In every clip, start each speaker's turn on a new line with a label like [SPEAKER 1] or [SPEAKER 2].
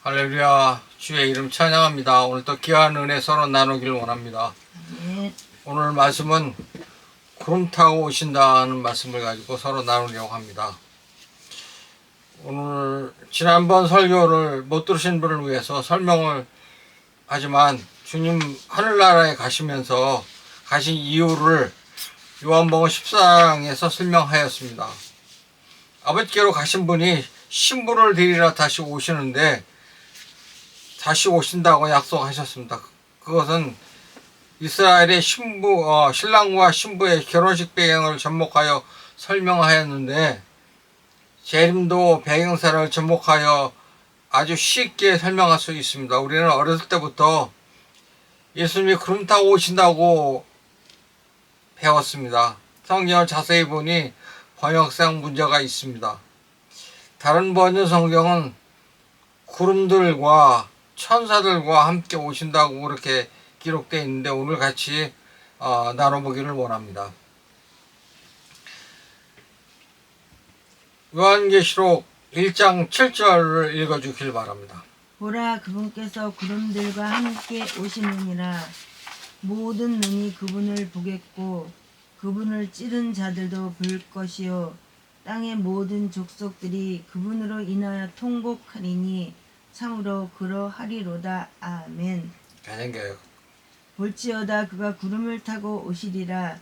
[SPEAKER 1] 할렐루야, 주의 이름 찬양합니다. 오늘 또 귀한 은혜 서로 나누길 원합니다. 오늘 말씀은 구름 타고 오신다는 말씀을 가지고 서로 나누려고 합니다. 오늘 지난번 설교를 못 들으신 분을 위해서 설명을 하지만 주님 하늘나라에 가시면서 가신 이유를 요한복음 14장에서 설명하였습니다. 아버지께로 가신 분이 신부를 데리러 다시 오시는데 다시 오신다고 약속하셨습니다. 그것은 이스라엘의 신랑과 신부의 결혼식 배경을 접목하여 설명하였는데 재림도 배경사를 접목하여 아주 쉽게 설명할 수 있습니다. 우리는 어렸을 때부터 예수님이 구름 타고 오신다고 배웠습니다. 성경을 자세히 보니 번역상 문제가 있습니다. 다른 번역 성경은 구름들과 천사들과 함께 오신다고 그렇게 기록되어 있는데 오늘 같이 나눠보기를 원합니다. 요한계시록 1장 7절을 읽어주길 바랍니다.
[SPEAKER 2] 보라, 그분께서 구름들과 함께 오시느니라. 모든 눈이 그분을 보겠고 그분을 찌른 자들도 볼 것이요 땅의 모든 족속들이 그분으로 인하여 통곡하리니 참으로 그러하리로다. 아멘.
[SPEAKER 1] 가정교육.
[SPEAKER 2] 볼지어다 그가 구름을 타고 오시리라.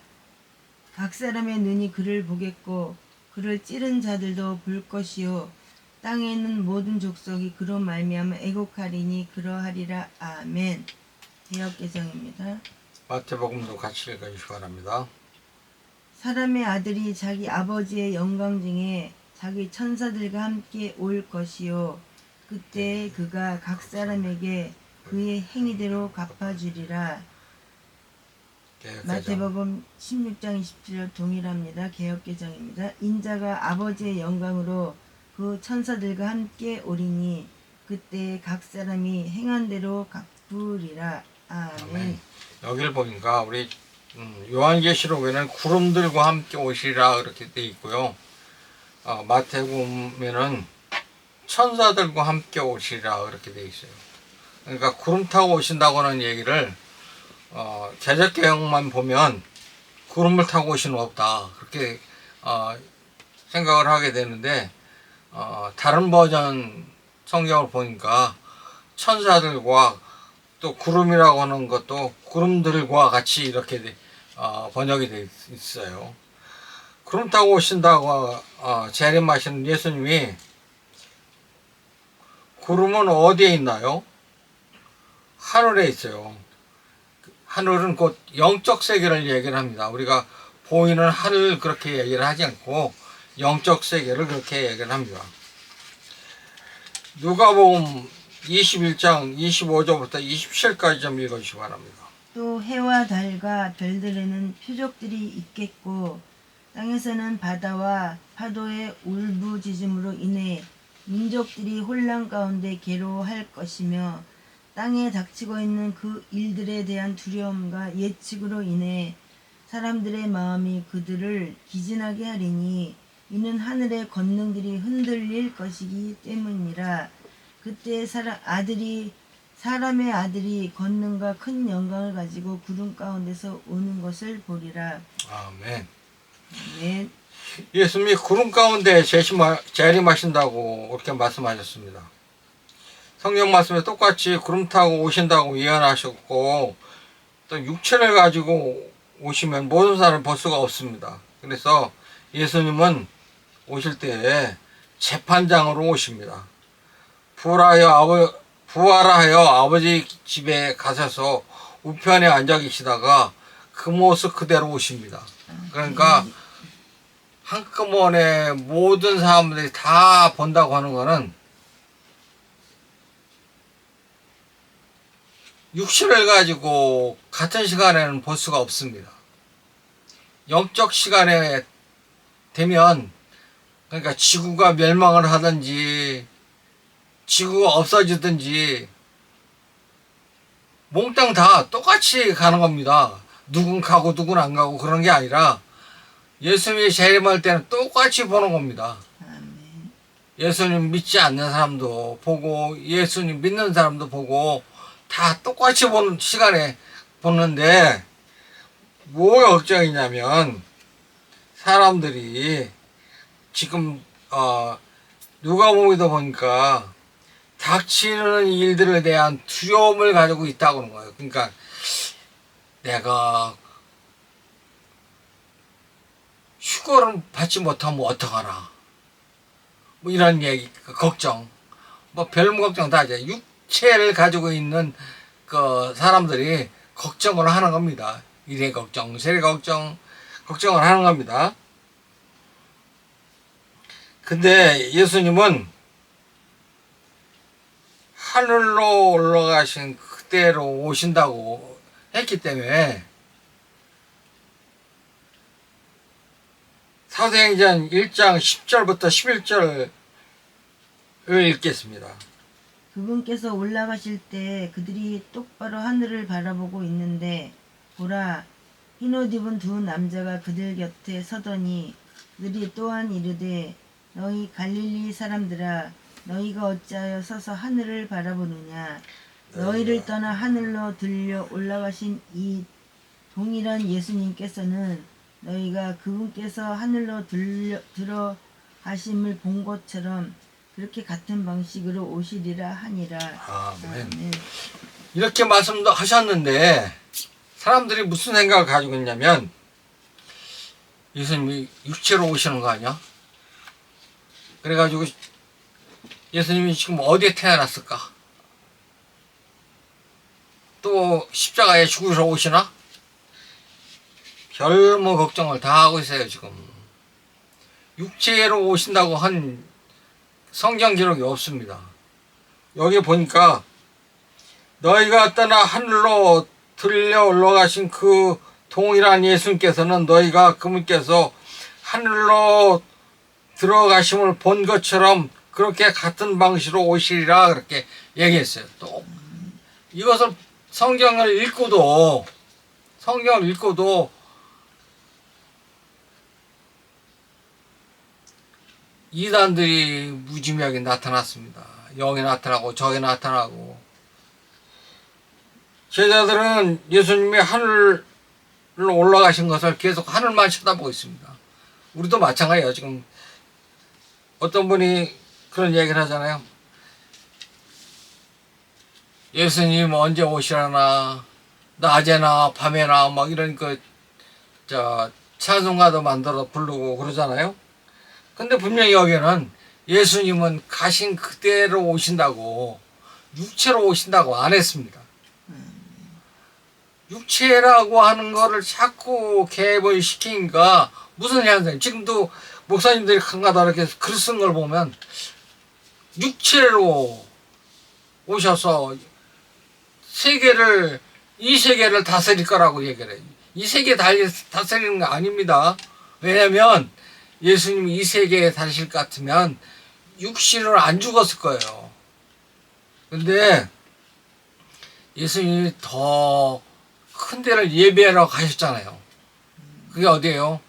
[SPEAKER 2] 각 사람의 눈이 그를 보겠고 그를 찌른 자들도 볼 것이요 땅에 있는 모든 족속이 그로 말미암아 애곡하리니 그러하리라. 아멘. 개역개정입니다.
[SPEAKER 1] 마태복음도 같이 읽어주시기 바랍니다.
[SPEAKER 2] 사람의 아들이 자기 아버지의 영광 중에 자기 천사들과 함께 올 것이요 그때 그가 각 사람에게 그의 행위대로 갚아주리라. 마태복음 16장 27절 동일합니다. 개역개정입니다. 인자가 아버지의 영광으로 그 천사들과 함께 오리니 그때 각 사람이 행한 대로 갚으리라. 아멘.
[SPEAKER 1] 여기를 보니까 우리 요한계시록에는 구름들과 함께 오시리라 그렇게 돼 있고요. 마태복음에는 천사들과 함께 오시리라 그렇게 돼 있어요. 그러니까 구름 타고 오신다고 하는 얘기를 개적개혁만 보면 구름을 타고 오시는 없다 그렇게 생각을 하게 되는데 다른 버전 성경을 보니까 천사들과 또 구름이라고 하는 것도 구름들과 같이 이렇게 번역이 되어 있어요. 구름 타고 오신다고 재림하시는 예수님이 구름은 어디에 있나요? 하늘에 있어요. 하늘은 곧 영적 세계를 얘기를 합니다. 우리가 보이는 하늘 그렇게 얘기를 하지 않고 영적 세계를 그렇게 얘기를 합니다. 누가복음 21장 25절부터 27절까지 좀 읽어주시기 바랍니다.
[SPEAKER 2] 또 해와 달과 별들에는 표적들이 있겠고 땅에서는 바다와 파도의 울부짖음으로 인해 민족들이 혼란 가운데 괴로워할 것이며 땅에 닥치고 있는 그 일들에 대한 두려움과 예측으로 인해 사람들의 마음이 그들을 기진하게 하리니 이는 하늘의 권능들이 흔들릴 것이기 때문이라. 그때 사람의 아들이 권능과 큰 영광을 가지고 구름 가운데서 오는 것을 보리라.
[SPEAKER 1] 아멘.
[SPEAKER 2] 아멘.
[SPEAKER 1] 예수님이 구름 가운데 재림하신다고 그렇게 말씀하셨습니다. 성경 말씀에 똑같이 구름 타고 오신다고 예언하셨고 또 육체를 가지고 오시면 모든 사람을 볼 수가 없습니다. 그래서 예수님은 오실 때에 재판장으로 오십니다. 부활하여 아버지 집에 가셔서 우편에 앉아 계시다가 그 모습 그대로 오십니다. 그러니까 한꺼번에 모든 사람들이 다 본다고 하는 거는 육신을 가지고 같은 시간에는 볼 수가 없습니다. 영적 시간에 되면 그러니까 지구가 멸망을 하든지 지구가 없어지든지 몽땅 다 똑같이 가는 겁니다. 누군 가고 누군 안 가고 그런 게 아니라 예수님이 재림할 때는 똑같이 보는 겁니다.
[SPEAKER 2] 아멘.
[SPEAKER 1] 예수님 믿지 않는 사람도 보고 예수님 믿는 사람도 보고 다 똑같이 보는 시간에 보는데 뭐가 걱정이냐면 사람들이 지금 누가복음에도 보니까 닥치는 일들에 대한 두려움을 가지고 있다고 하는 거예요. 그러니까 내가 휴거를 받지 못하면 어떡하나 뭐 이런 얘기, 걱정, 뭐 별 걱정 다 이제 육체를 가지고 있는 그 사람들이 걱정을 하는 겁니다. 이래 걱정, 저래 걱정, 걱정을 하는 겁니다. 근데 예수님은 하늘로 올라가신 그대로 오신다고 했기 때문에 사도행전 1장 10절부터 11절을 읽겠습니다.
[SPEAKER 2] 그분께서 올라가실 때 그들이 똑바로 하늘을 바라보고 있는데 보라, 흰옷 입은 두 남자가 그들 곁에 서더니 그들이 또한 이르되 너희 갈릴리 사람들아, 너희가 어찌하여 서서 하늘을 바라보느냐? 너희를 떠나 하늘로 들려 올라가신 이 동일한 예수님께서는 너희가 그분께서 하늘로 들어가심을 본 것처럼 그렇게 같은 방식으로 오시리라 하니라.
[SPEAKER 1] 아멘. 이렇게 말씀도 하셨는데 사람들이 무슨 생각을 가지고 있냐면 예수님이 육체로 오시는 거 아니야? 그래가지고 예수님이 지금 어디에 태어났을까? 또 십자가에 죽으러 오시나? 별뭐 걱정을 다 하고 있어요. 지금 육체로 오신다고 한 성경 기록이 없습니다. 여기 보니까 너희가 떠나 하늘로 들려 올라가신 그 동일한 예수님께서는 너희가 그분께서 하늘로 들어가심을 본 것처럼 그렇게 같은 방식으로 오시리라 그렇게 얘기했어요. 또 이것을 성경을 읽고도 이단들이 무지막이 나타났습니다. 영이 나타나고 적이 나타나고 제자들은 예수님이 하늘로 올라가신 것을 계속 하늘만 쳐다보고 있습니다. 우리도 마찬가지예요. 지금 어떤 분이 그런 얘기를 하잖아요. 예수님 언제 오시려나, 낮에나 밤에나 막 이런 찬송가도 만들어 부르고 그러잖아요. 근데 분명히 여기는 예수님은 가신 그대로 오신다고, 육체로 오신다고 안 했습니다. 육체라고 하는 거를 자꾸 개입을 시키니까 무슨 현상? 지금도 목사님들이 간가다 이렇게 글 쓴 걸 보면 육체로 오셔서 이 세계를 다스릴 거라고 얘기를 해요. 이 세계 다스리는 거 아닙니다. 왜냐면 예수님이 이 세계에 다니실 것 같으면 육신으로 안 죽었을 거예요. 근데 예수님이 더 큰 데를 예배하러 가셨잖아요. 그게 어디예요?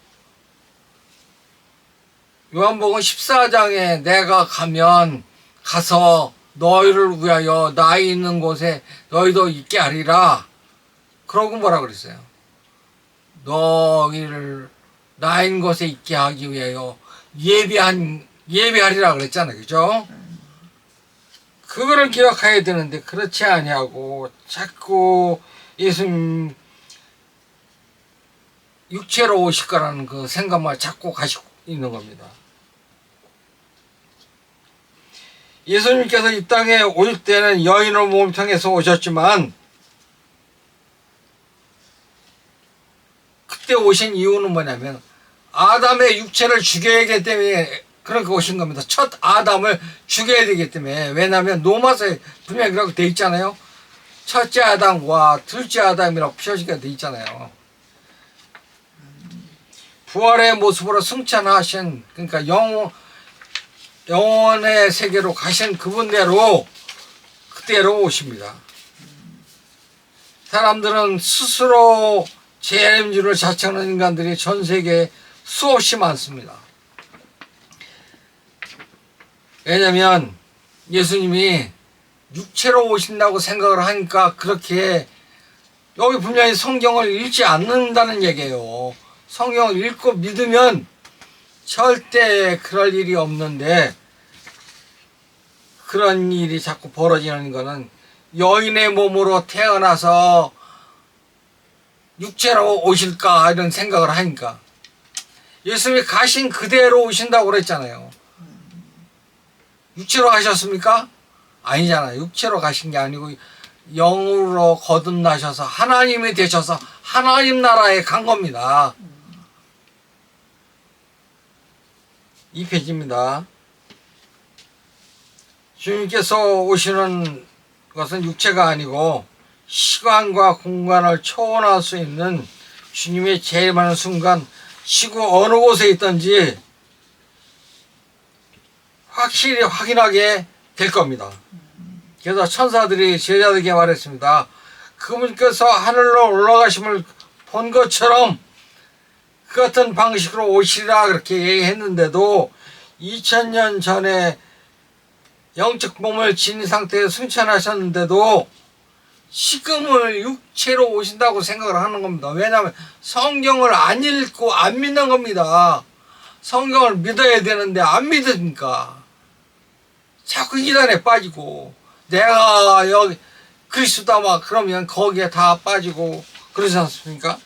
[SPEAKER 1] 요한복음 14장에 내가 가서 너희를 위하여 나 있는 곳에 너희도 있게 하리라. 그러고 뭐라 그랬어요? 너희를 나 있는 곳에 있게 하기 위하여 예배하리라 그랬잖아요. 그죠? 그거를 기억해야 되는데 그렇지 아니하고 자꾸 예수님 육체로 오실 거라는 그 생각만 자꾸 가지고 있는 겁니다. 예수님께서 이 땅에 오실 때는 여인의 몸을 통해서 오셨지만 그때 오신 이유는 뭐냐면 아담의 육체를 죽여야 하기 때문에 그렇게 오신 겁니다. 첫 아담을 죽여야 되기 때문에. 왜냐하면 로마서에 분명히 그렇게 돼 있잖아요. 첫째 아담과 둘째 아담이라고 표시가 돼 있잖아요. 부활의 모습으로 승천하신, 그러니까 영원의 세계로 가신 그분대로 그대로 오십니다. 사람들은 스스로 재림주를 자청하는 인간들이 전 세계에 수없이 많습니다. 왜냐면 예수님이 육체로 오신다고 생각을 하니까 그렇게 여기 분명히 성경을 읽지 않는다는 얘기예요. 성경을 읽고 믿으면 절대 그럴 일이 없는데 그런 일이 자꾸 벌어지는 거는 여인의 몸으로 태어나서 육체로 오실까 이런 생각을 하니까 예수님이 가신 그대로 오신다고 그랬잖아요. 육체로 가셨습니까? 아니잖아요. 육체로 가신 게 아니고 영으로 거듭나셔서 하나님이 되셔서 하나님 나라에 간 겁니다. 2페이지입니다. 주님께서 오시는 것은 육체가 아니고 시간과 공간을 초월할 수 있는 주님의 제일 많은 순간 지구 어느 곳에 있든지 확실히 확인하게 될 겁니다. 그래서 천사들이 제자들에게 말했습니다. 그분께서 하늘로 올라가심을 본 것처럼 그 같은 방식으로 오시리라 그렇게 얘기했는데도 2000년 전에 영적 몸을 지닌 상태에 승천하셨는데도 지금을 육체로 오신다고 생각을 하는 겁니다. 왜냐하면 성경을 안 읽고 안 믿는 겁니다. 성경을 믿어야 되는데 안 믿으니까 자꾸 이단에 빠지고 내가 여기 그리스도다 막 그러면 거기에 다 빠지고 그러지 않습니까?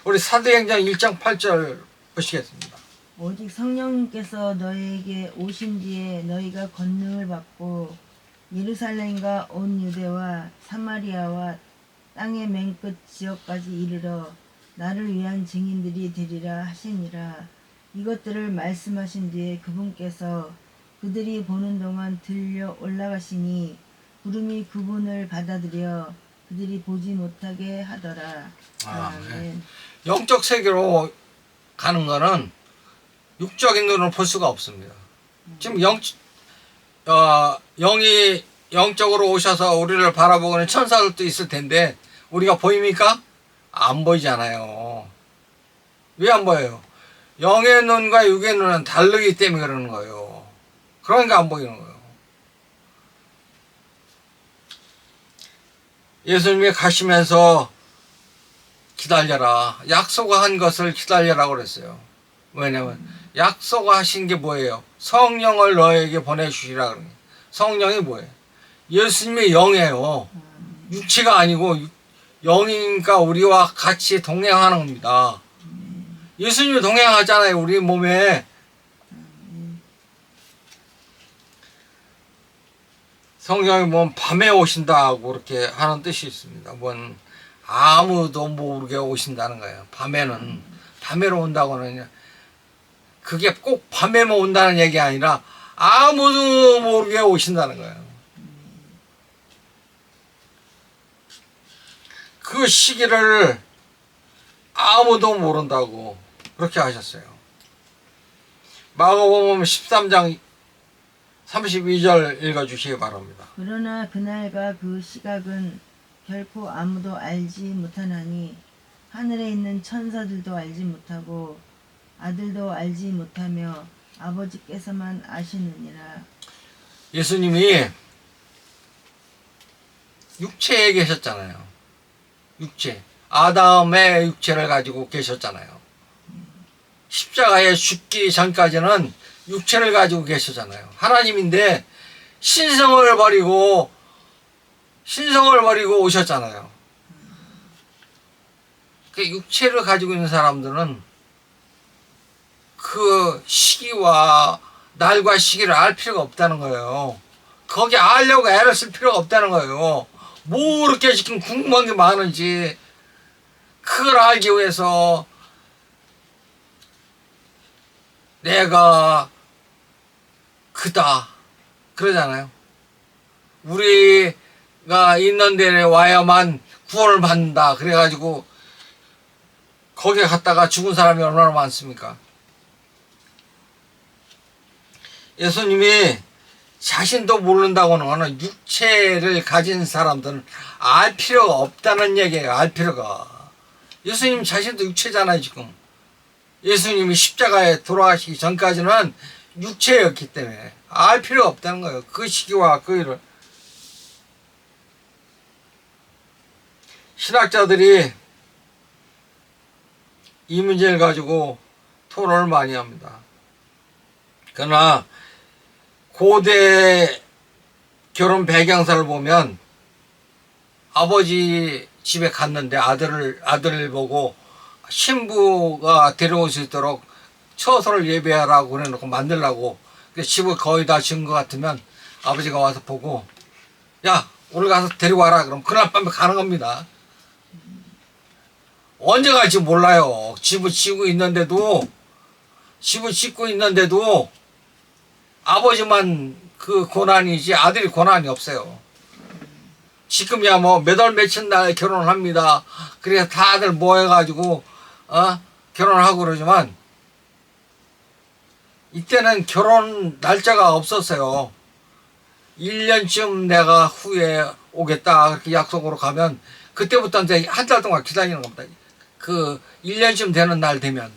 [SPEAKER 1] 우리 사도행전 1장 8절 보시겠습니다.
[SPEAKER 2] 오직 성령님께서 너희에게 오신 뒤에 너희가 권능을 받고 예루살렘과 온 유대와 사마리아와 땅의 맨 끝 지역까지 이르러 나를 위한 증인들이 되리라 하시니라. 이것들을 말씀하신 뒤에 그분께서 그들이 보는 동안 들려 올라가시니 구름이 그분을 받아들여 그들이 보지 못하게 하더라. 아멘.
[SPEAKER 1] 영적 세계로 가는 거는 육적인 눈으로 볼 수가 없습니다. 지금 영이 영적으로 오셔서 우리를 바라보고는 천사들도 있을 텐데 우리가 보입니까? 안 보이잖아요. 왜 안 보여요? 영의 눈과 육의 눈은 다르기 때문에 그러는 거예요. 그러니까 안 보이는 거예요. 예수님이 가시면서 기다려라. 약속한 것을 기다려라고 그랬어요. 왜냐면 약속하신 게 뭐예요? 성령을 너에게 보내주시라 그러는 거예요. 성령이 뭐예요? 예수님의 영이에요. 육체가 아니고 영이니까 우리와 같이 동행하는 겁니다. 예수님이 동행하잖아요. 우리 몸에. 성령이 뭔 밤에 오신다고 그렇게 하는 뜻이 있습니다. 뭔 아무도 모르게 오신다는 거예요. 밤에로 온다고는 그게 꼭 밤에만 온다는 얘기 아니라 아무도 모르게 오신다는 거예요. 그 시기를 아무도 모른다고 그렇게 하셨어요. 마가복음 13장 32절 읽어주시기 바랍니다.
[SPEAKER 2] 그러나 그날과 그 시각은 결코 아무도 알지 못하나니 하늘에 있는 천사들도 알지 못하고 아들도 알지 못하며 아버지께서만 아시느니라.
[SPEAKER 1] 예수님이 육체에 계셨잖아요. 육체. 아담의 육체를 가지고 계셨잖아요. 십자가에 죽기 전까지는 육체를 가지고 계셨잖아요. 하나님인데 신성을 버리고 오셨잖아요. 그 육체를 가지고 있는 사람들은 그 시기와 날과 시기를 알 필요가 없다는 거예요. 거기 알려고 애를 쓸 필요가 없다는 거예요. 뭐 그렇게 지금 궁금한 게 많은지 그걸 알기 위해서 내가 그다 그러잖아요. 우리가 있는 데에 와야만 구원을 받는다 그래가지고 거기에 갔다가 죽은 사람이 얼마나 많습니까? 예수님이 자신도 모른다고는 하는 육체를 가진 사람들은 알 필요가 없다는 얘기예요. 알 필요가. 예수님 자신도 육체잖아요. 지금 예수님이 십자가에 돌아가시기 전까지는 육체였기 때문에 알 필요가 없다는 거예요. 그 시기와 그 일을. 신학자들이 이 문제를 가지고 토론을 많이 합니다. 그러나 고대 결혼 배경사를 보면 아버지 집에 갔는데 아들을 보고 신부가 데려올 수 있도록 처소를 예배하라고 그래놓고 만들라고 집을 거의 다 지은 것 같으면 아버지가 와서 보고 야 오늘 가서 데리고 와라 그럼 그날 밤에 가는 겁니다. 언제 갈지 몰라요. 집을 짓고 있는데도 아버지만 그 고난이지 아들이 고난이 없어요. 지금이야 뭐 몇 월 며칠 날 결혼을 합니다. 그래서 다들 모여가지고 결혼을 하고 그러지만 이때는 결혼 날짜가 없었어요. 1년쯤 내가 후에 오겠다 그렇게 약속으로 가면 그때부터 이제 한 달 동안 기다리는 겁니다. 그 1년쯤 되는 날 되면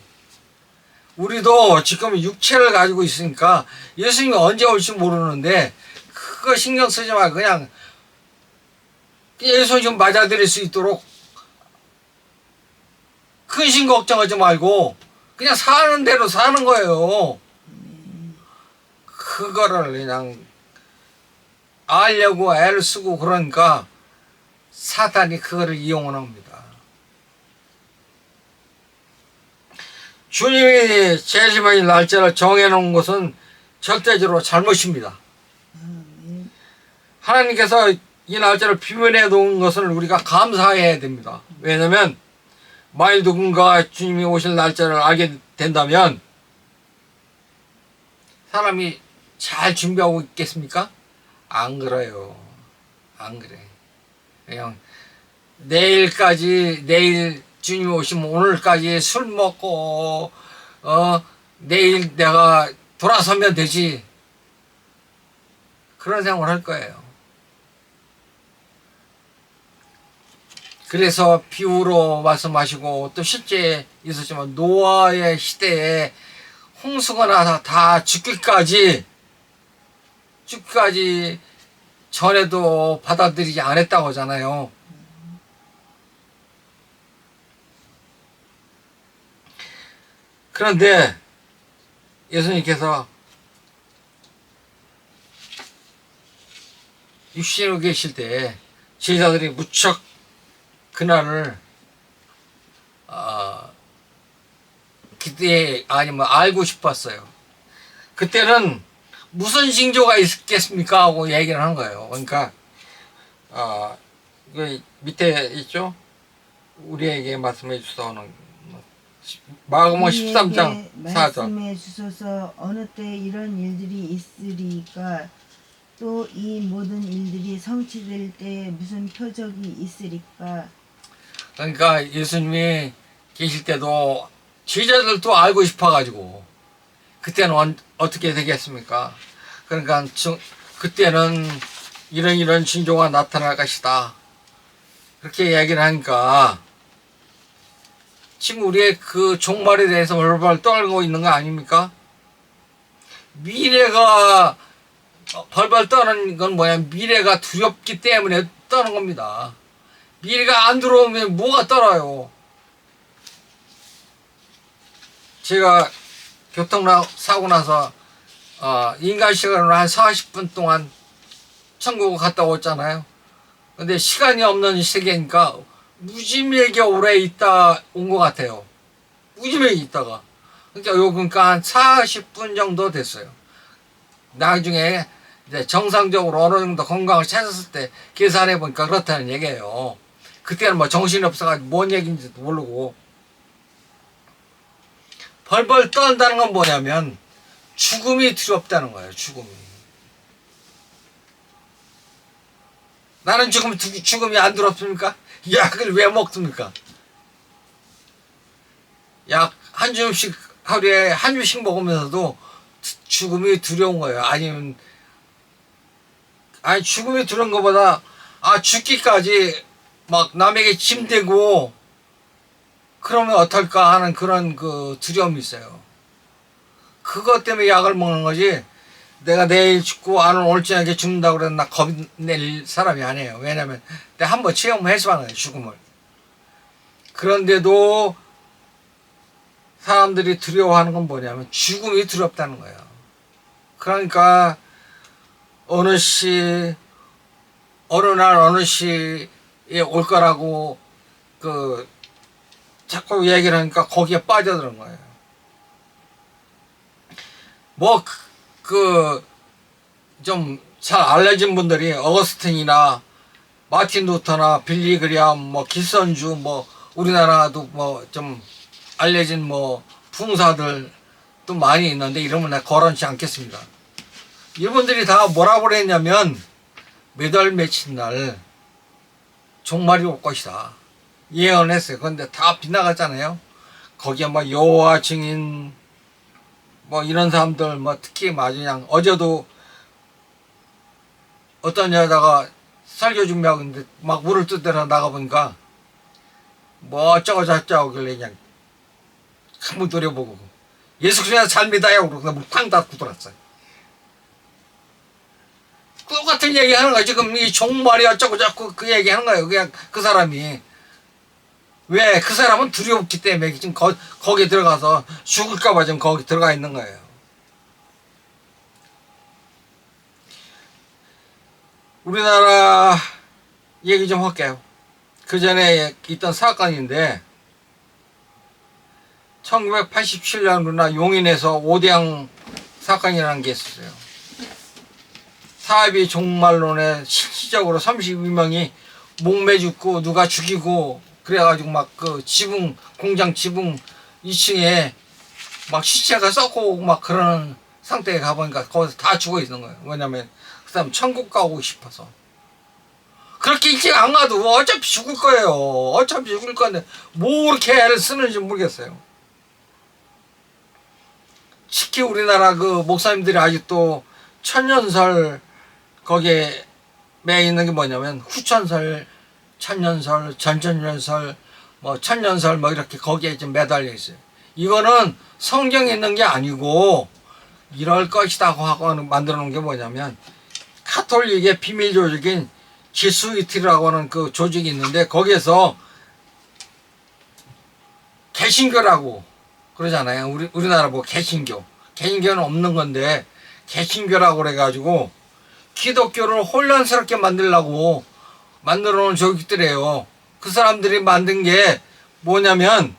[SPEAKER 1] 우리도 지금 육체를 가지고 있으니까 예수님이 언제 올지 모르는데 그거 신경 쓰지 말고 그냥 예수 좀 맞아들일 수 있도록 근심 걱정하지 말고 그냥 사는 대로 사는 거예요. 그거를 그냥 알려고 애를 쓰고 그러니까 사탄이 그거를 이용을 합니다. 주님이 제1의 날짜를 정해놓은 것은 절대적으로 잘못입니다. 하나님께서 이 날짜를 비면해 놓은 것을 우리가 감사해야 됩니다. 왜냐하면 만일 누군가 주님이 오실 날짜를 알게 된다면 사람이 잘 준비하고 있겠습니까? 안 그래요. 안 그래. 그냥 내일 주님이 오시면 오늘까지 술 먹고 내일 내가 돌아서면 되지. 그런 생각을 할 거예요. 그래서 비유로 말씀하시고 또 실제 있었지만 노아의 시대에 홍수가 나서 다 죽기까지 전에도 받아들이지 않았다고 하잖아요. 그런데 예수님께서 육신으로 계실 때 제자들이 무척 그날을 그때 아니면 알고 싶었어요. 그때는 무슨 징조가 있겠습니까? 하고 얘기를 한 거예요. 그러니까 그 밑에 있죠? 우리에게 말씀해 주소서 마가복음 13장 4절
[SPEAKER 2] 말씀해 주소서 어느 때 이런 일들이 있으리까 또 이 모든 일들이 성취될 때 무슨 표적이 있으리까.
[SPEAKER 1] 그러니까 예수님이 계실 때도 제자들도 알고 싶어가지고 그때는 어떻게 되겠습니까? 그러니까 그때는 이런 징조가 나타날 것이다. 그렇게 얘기를 하니까 지금 우리의 그 종말에 대해서 벌벌 떨고 있는 거 아닙니까? 미래가 벌벌 떠는 건 뭐야? 미래가 두렵기 때문에 떠는 겁니다. 미래가 안 들어오면 뭐가 떨어요? 제가 교통사고 나서 인간 시간으로 한 40분 동안 천국을 갔다 왔잖아요. 근데 시간이 없는 세계니까 무지하게 오래 있다 온 것 같아요. 무지하게 있다가. 그러니까 한 40분 정도 됐어요. 나중에 이제 정상적으로 어느 정도 건강을 찾았을 때 계산해 보니까 그렇다는 얘기예요. 그때는 뭐 정신이 없어가지고 뭔 얘기인지도 모르고. 벌벌 떤다는 건 뭐냐면 죽음이 두렵다는 거예요. 죽음이. 나는 지금 죽음이 안 두렵습니까? 약을 왜 먹습니까? 약 한 줌씩 하루에 한 줌씩 먹으면서도 죽음이 두려운 거예요. 아니 죽음이 두려운 것보다 죽기까지 막 남에게 짐대고 그러면 어떨까 하는 그런 그 두려움이 있어요. 그것 때문에 약을 먹는 거지 내가 내일 죽고 아는 오늘 저녁에 죽는다고 그래서 나 겁 낼 사람이 아니에요. 왜냐면 내가 한번 체험해서 하는 거예요, 죽음을. 그런데도 사람들이 두려워하는 건 뭐냐면 죽음이 두렵다는 거예요. 그러니까 어느 날 어느 시에 올 거라고 자꾸 얘기를 하니까 거기에 빠져드는 거예요. 뭐 좀 잘 알려진 분들이 어거스틴이나 마틴 루터나 빌리 그리암, 뭐 기선주, 뭐 우리나라도 뭐 좀 알려진 뭐 풍사들도 많이 있는데 이름은 내가 거론치 않겠습니다. 이분들이 다 뭐라고 그랬냐면 몇 월 며칠 날 종말이 올 것이다 예언했어요. 그런데 다 빗나갔잖아요. 거기에 뭐 여호와 증인 뭐 이런 사람들 뭐 특히 그냥 어제도 어떤 여자가 설교 준비하고 있는데 막 물을 뜯으러 나가보니까 뭐 어쩌고 저쩌고 그래 그냥 한번 노려보고 예수 그리스도 잘 믿어요 그러고 물 팡 닫고 돌았어요. 똑같은 얘기 하는 거야. 지금 이 종말이 어쩌고 저쩌고 그 얘기 하는 거예요. 그냥 그 사람이. 왜? 그 사람은 두렵기 때문에 지금 거기 들어가서 죽을까봐 지금 거기 들어가 있는 거예요. 우리나라 얘기 좀 할게요. 그 전에 있던 사건인데 1987년 우리나라 용인에서 오대양 사건이라는 게 있었어요. 사업이 종말론에 실질적으로 32명이 목매 죽고 누가 죽이고 그래가지고 막 공장 지붕 2층에 막 시체가 썩고 막 그런 상태에 가보니까 거기서 다 죽어 있는 거예요. 왜냐면 그 사람 천국 가고 싶어서. 그렇게 일찍 안 가도 어차피 죽을 거예요. 어차피 죽을 건데 뭐 그렇게 애를 쓰는지 모르겠어요. 특히 우리나라 목사님들이 아직도 천년설 거기에 매 있는 게 뭐냐면 후천설, 천년설, 전천년설, 뭐 천년설 뭐 이렇게 거기에 좀 매달려 있어요. 이거는 성경에 있는 게 아니고 이럴 것이다 하고 만들어 놓은 게 뭐냐면 카톨릭의 비밀 조직인 지수이트라고 하는 그 조직이 있는데 거기에서 개신교라고 그러잖아요. 우리나라 뭐 개신교. 개신교는 없는 건데 개신교라고 그래가지고 기독교를 혼란스럽게 만들려고 만들어 놓은 조직들이에요. 그 사람들이 만든 게 뭐냐면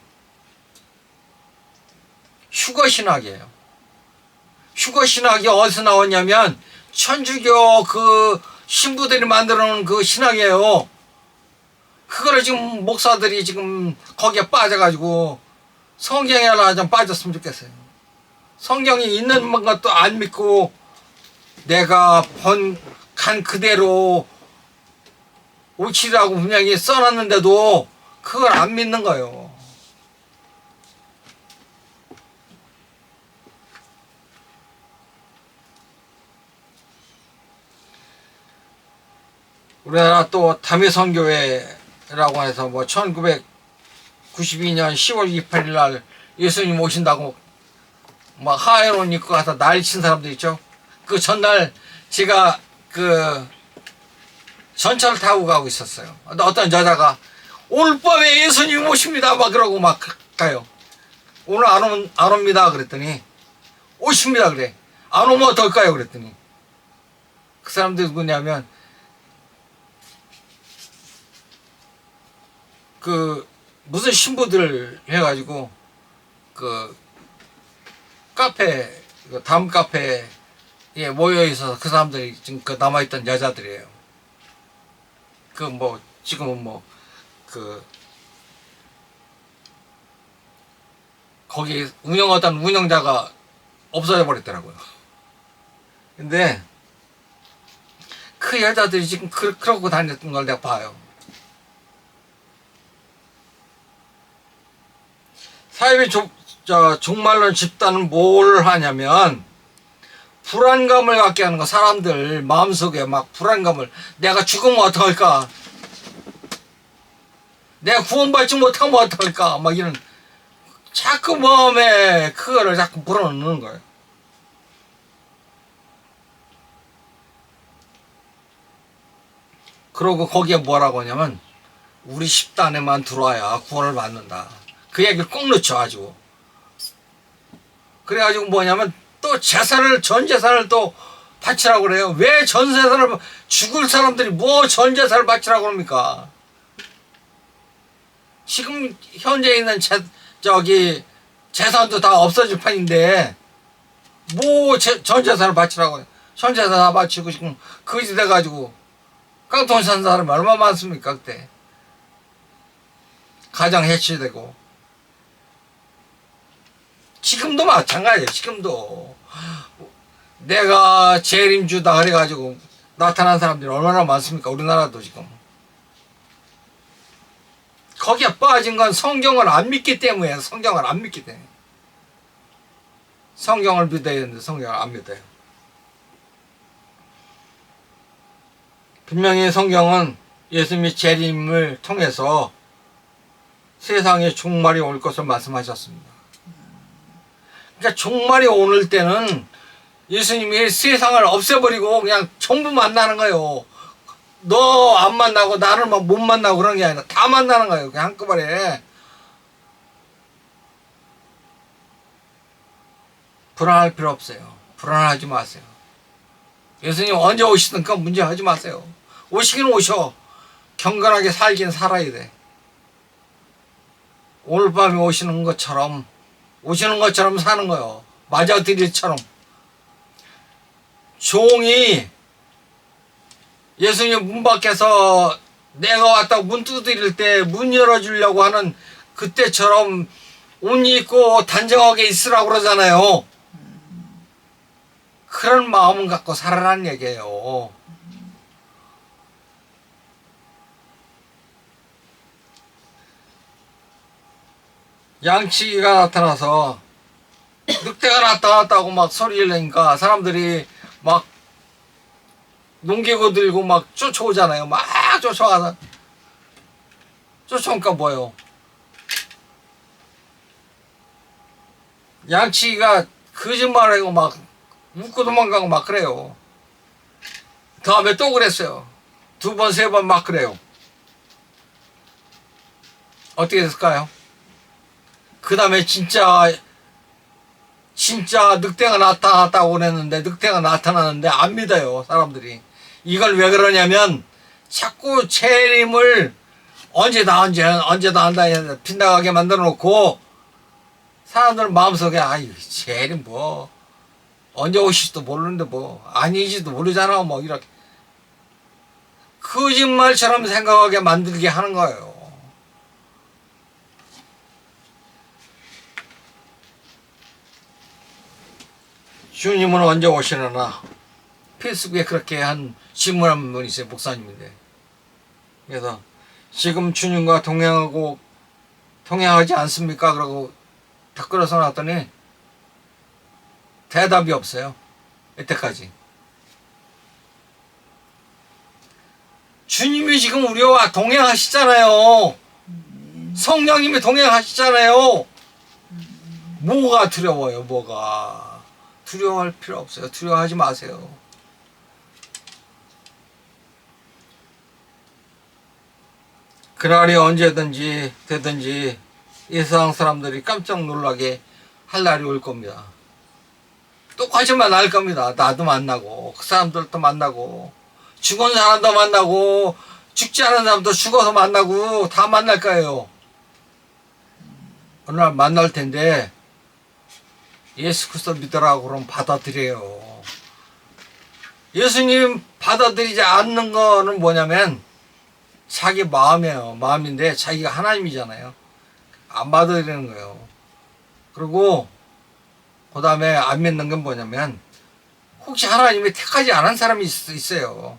[SPEAKER 1] 휴거신학이에요. 휴거신학이 어디서 나왔냐면 천주교 신부들이 만들어 놓은 그 신학이에요. 그거를 지금 목사들이 지금 거기에 빠져가지고 성경에 하나 좀 빠졌으면 좋겠어요. 성경이 있는 것도 안 믿고 내가 간 그대로 옳지라고 분명히 써놨는데도 그걸 안 믿는 거예요. 우리나라 또 담의선교회라고 해서 뭐 1992년 10월 28일 날 예수님 오신다고 막 하얀 옷 입고 가서 난리친 사람들 있죠. 그 전날 제가 전철을 타고 가고 있었어요. 어떤 여자가 오늘 밤에 예수님 오십니다 막 그러고 막 가요. 오늘 안 옵니다 그랬더니 오십니다 그래. 안 오면 어떨까요 그랬더니 그 사람들이 누구냐면 무슨 신부들 해가지고 카페 담 카페에 모여 있어서 그 사람들이 지금 남아있던 여자들이에요. 지금은 거기 운영하던 운영자가 없어져 버렸더라고요. 근데 그 여자들이 지금 그러고 다녔던 걸 내가 봐요. 사회비 종말론 집단은 뭘 하냐면 불안감을 갖게 하는 거. 사람들 마음속에 막 불안감을, 내가 죽으면 어떡할까, 내가 구원받지 못하면 어떡할까, 막 이런 자꾸 마음에 그거를 자꾸 불어넣는 거예요. 그러고 거기에 뭐라고 하냐면 우리 집단에만 들어와야 구원을 받는다. 그 얘기를 꼭 넣죠 아주. 그래가지고 뭐냐면 또 재산을 전 재산을 또 바치라고 그래요. 왜 전 재산을 죽을 사람들이 뭐 전 재산을 바치라고 그럽니까? 지금 현재 있는 재산도 다 없어질 판인데 뭐 전 재산을 바치라고 해요. 전 재산 다 바치고 지금 거지 돼가지고 깡통 산 사람이 얼마나 많습니까 그때. 가정 해치되고. 지금도 마찬가지예요. 지금도 내가 재림주다 그래가지고 나타난 사람들이 얼마나 많습니까? 우리나라도 지금. 거기에 빠진 건 성경을 안 믿기 때문에. 성경을 안 믿기 때문에. 성경을 믿어야 되는데 성경을 안 믿어요. 분명히 성경은 예수님의 재림을 통해서 세상에 종말이 올 것을 말씀하셨습니다. 그러니까 종말이 오는 때는 예수님이 세상을 없애버리고 그냥 전부 만나는 거예요. 너 안 만나고 나를 막 못 만나고 그런 게 아니라 다 만나는 거예요. 그냥 한꺼번에. 불안할 필요 없어요. 불안하지 마세요. 예수님 언제 오시든가 문제하지 마세요. 오시긴 오셔. 경건하게 살긴 살아야 돼. 오늘 밤에 오시는 것처럼 사는 거예요. 맞아들일처럼. 종이 예수님 문 밖에서 내가 왔다고 문 두드릴 때 문 열어주려고 하는 그때처럼 옷 입고 단정하게 있으라고 그러잖아요. 그런 마음을 갖고 살아라는 얘기예요. 양치기가 나타나서 늑대가 나타났다고 막 소리를 내니까 사람들이 막 농기구 들고 막 쫓아오잖아요. 막 쫓아와서 쫓아오니까 뭐예요? 양치기가 거짓말하고 막 웃고 도망가고 막 그래요. 다음에 또 그랬어요. 2번, 3번 막 그래요. 어떻게 됐을까요? 그 다음에 진짜 늑대가 나타났다고 그랬는데 늑대가 나타나는데 안 믿어요 사람들이. 이걸 왜 그러냐면 자꾸 재림을 언제다 한다 빗나가게 만들어 놓고 사람들 마음속에 아유 재림 뭐 언제 오실지도 모르는데 뭐 아니지도 모르잖아 뭐 이렇게 거짓말처럼 생각하게 만들게 하는 거예요. 주님은 언제 오시려나 페이스북에 그렇게 한 질문한 분이 있어요. 목사님인데. 그래서 지금 주님과 동행하지 않습니까? 그러고 댓글을 써놨더니 대답이 없어요. 이때까지. 주님이 지금 우리와 동행하시잖아요. 성령님이 동행하시잖아요. 뭐가 두려워요, 뭐가. 두려워할 필요 없어요. 두려워하지 마세요. 그날이 언제든지 되든지 이 세상 사람들이 깜짝 놀라게 할 날이 올 겁니다. 똑같이 만날 겁니다. 나도 만나고 그 사람들도 만나고 죽은 사람도 만나고 죽지 않은 사람도 죽어서 만나고 다 만날 거예요. 어느 날 만날 텐데 예수 그리스도 믿으라고 그러면 받아들여요. 예수님 받아들이지 않는 거는 뭐냐면 자기 마음이에요. 마음인데 자기가 하나님이잖아요. 안 받아들이는 거예요. 그리고 그 다음에 안 믿는 건 뭐냐면 혹시 하나님이 택하지 않은 사람이 있어요.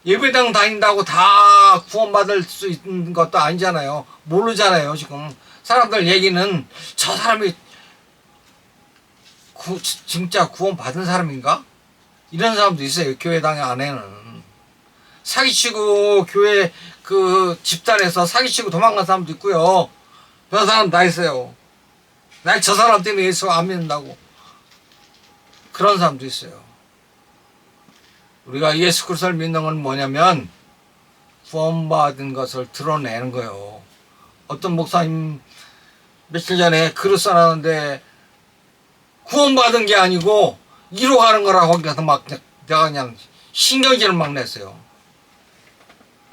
[SPEAKER 1] 예배당 다닌다고 다 구원받을 수 있는 것도 아니잖아요. 모르잖아요. 지금 사람들 얘기는 저 사람이 진짜 구원받은 사람인가? 이런 사람도 있어요. 교회당 안에는. 사기치고 교회 그 집단에서 사기치고 도망간 사람도 있고요. 그런 사람 다 있어요. 나 저 사람 때문에 예수 안 믿는다고. 그런 사람도 있어요. 우리가 예수 그리스도를 믿는 건 뭐냐면 구원받은 것을 드러내는 거예요. 어떤 목사님 며칠 전에 글을 써놨는데 구원받은 게 아니고 이루어가는 거라고 거기서 막 내가 그냥 신경질을 막 냈어요.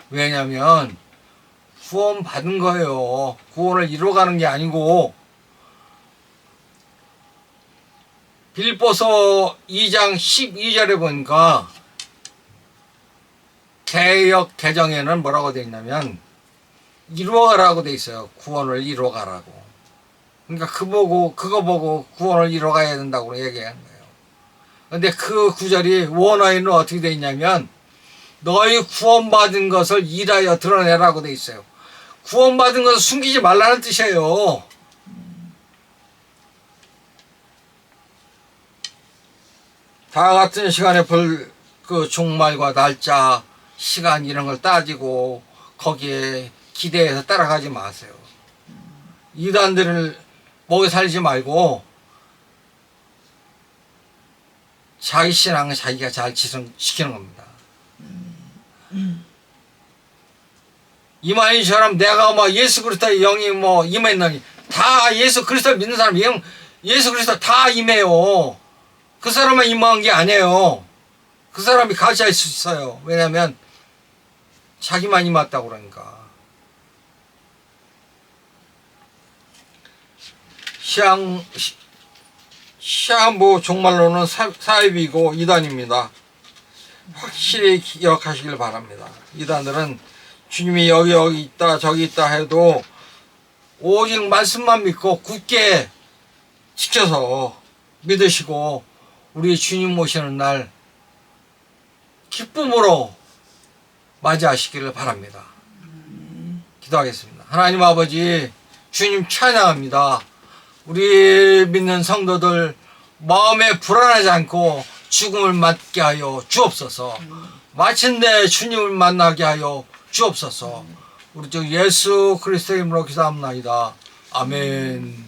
[SPEAKER 1] 왜냐면 구원받은 거예요. 구원을 이루어가는 게 아니고. 빌립보서 2장 12절에 보니까 개역 개정에는 뭐라고 되어 있냐면 이루어가라고 되어 있어요. 구원을 이루어가라고. 그러니까 그거 보고 구원을 이루어가야 된다고 얘기하는 거예요. 근데 그 구절이 원어에는 어떻게 되어 있냐면 너희 구원받은 것을 일하여 드러내라고 되어 있어요. 구원받은 것을 숨기지 말라는 뜻이에요. 다 같은 시간에 그 종말과 날짜, 시간 이런 걸 따지고 거기에 기대해서 따라가지 마세요. 이단들을 목에 살리지 말고 자기 신앙은 자기가 잘 지성시키는 겁니다. 이만희처럼 내가 뭐 예수 그리스도의 영이 뭐 임했느니 다 예수 그리스도 믿는 사람 영 예수 그리스도 다 임해요. 그 사람만 임한 게 아니에요. 그 사람이 가짜일 수 있어요. 왜냐하면 자기만 임했다고 그러니까. 시한부 종말로는 사입이고 이단입니다. 확실히 기억하시길 바랍니다. 이단들은 주님이 여기 있다 저기 있다 해도 오직 말씀만 믿고 굳게 지켜서 믿으시고 우리 주님 모시는 날 기쁨으로 맞이하시기를 바랍니다. 기도하겠습니다. 하나님 아버지 주님 찬양합니다. 우리 믿는 성도들 마음에 불안하지 않고 죽음을 맞게 하여 주옵소서. 마침내 주님을 만나게 하여 주옵소서. 우리 주 예수 그리스도의 이름으로 기도합니다. 아멘.